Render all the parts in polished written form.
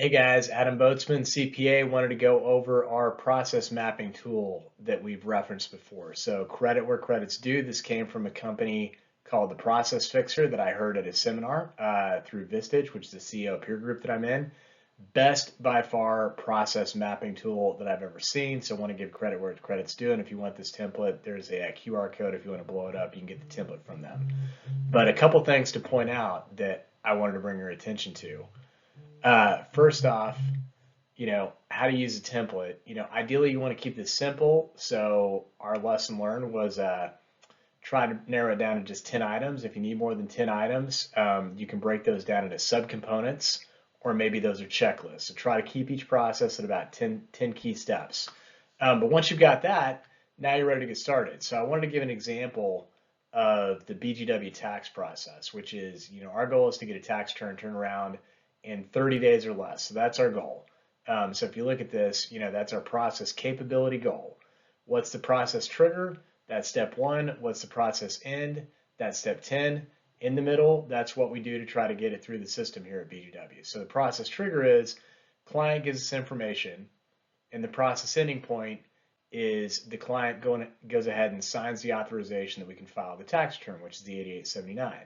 Hey guys, Adam Boatsman, CPA, wanted to go over our process mapping tool that we've referenced before. So credit where credit's due. This came from a company called the Process Fixer that I heard at a seminar through Vistage, which is the CEO peer group that I'm in. Best by far process mapping tool that I've ever seen. So I want to give credit where credit's due. And if you want this template, there's a QR code. If you want to blow it up, you can get the template from them. But a couple things to point out that I wanted to bring your attention to. First off, how to use a template. Ideally you want to keep this simple. So our lesson learned was try to narrow it down to just 10 items. If you need more than 10 items, you can break those down into subcomponents, or maybe those are checklists. So try to keep each process at about 10 key steps. But once you've got that, now you're ready to get started. So I wanted to give an example of the BGW tax process, which is, our goal is to get a tax return around in 30 days or less. So that's our goal. So if you look at this, that's our process capability goal. What's the process trigger? That's step 1. What's the process end? That's step 10. In the middle, that's what we do to try to get it through the system here at BGW. So the process trigger is client gives us information, and the process ending point is the client goes ahead and signs the authorization that we can file the tax return, which is the 8879.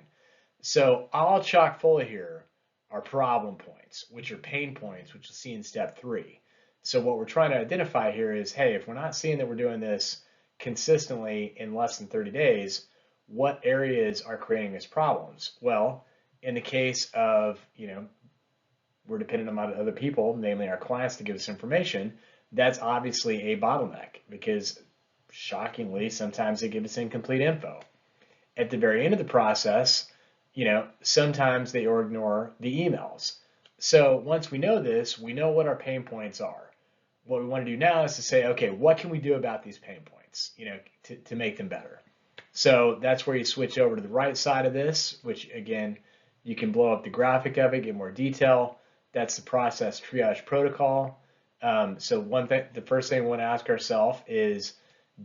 So all chock full of here are problem points, which are pain points, which you'll see in step 3. So what we're trying to identify here is, hey, if we're not seeing that we're doing this consistently in less than 30 days, what areas are creating us problems? Well, in the case of, we're dependent on other people, namely our clients, to give us information, that's obviously a bottleneck because shockingly, sometimes they give us incomplete info. At the very end of the process, sometimes they ignore the emails. So once we know this, we know what our pain points are. What we want to do now is to say, okay, what can we do about these pain points, to make them better? So that's where you switch over to the right side of this, which again, you can blow up the graphic of it, get more detail. That's the process triage protocol. So the first thing we want to ask ourselves is,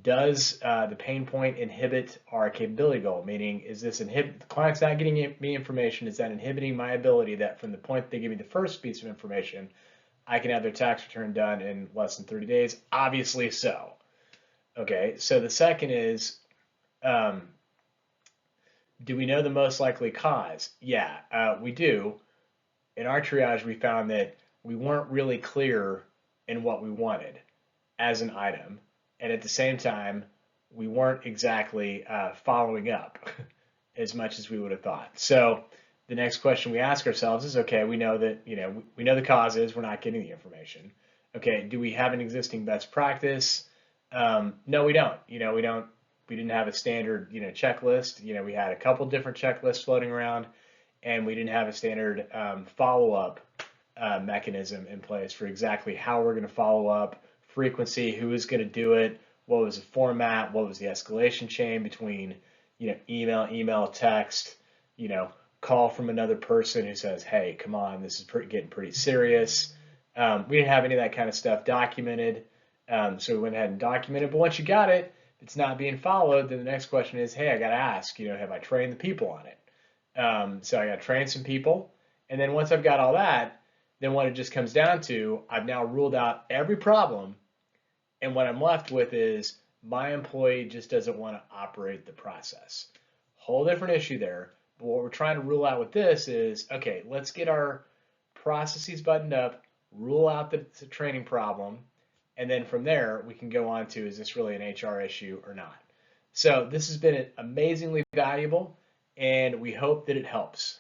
does the pain point inhibit our capability goal? Meaning, is this the client's not getting me information, is that inhibiting my ability that from the point that they give me the first piece of information, I can have their tax return done in less than 30 days? Obviously so. Okay, so the second is, do we know the most likely cause? Yeah, we do. In our triage, we found that we weren't really clear in what we wanted as an item. And at the same time, we weren't exactly following up as much as we would have thought. So the next question we ask ourselves is, okay, we know that, we know the cause is we're not getting the information. Okay, do we have an existing best practice? No, we don't. We didn't have a standard, checklist. We had a couple different checklists floating around, and we didn't have a standard follow-up mechanism in place for exactly how we're going to follow up, frequency, who is going to do it, what was the format, what was the escalation chain between, email, text, call from another person who says, hey, come on, this is getting pretty serious. We didn't have any of that kind of stuff documented, so we went ahead and documented. But once you got it, if it's not being followed, then the next question is, hey, I got to ask, have I trained the people on it? So I got to train some people, and then once I've got all that, then what it just comes down to, I've now ruled out every problem, and what I'm left with is my employee just doesn't want to operate the process. Whole different issue there. But what we're trying to rule out with this is, okay, let's get our processes buttoned up, rule out the training problem, and then from there we can go on to, is this really an HR issue or not? So this has been amazingly valuable, and we hope that it helps.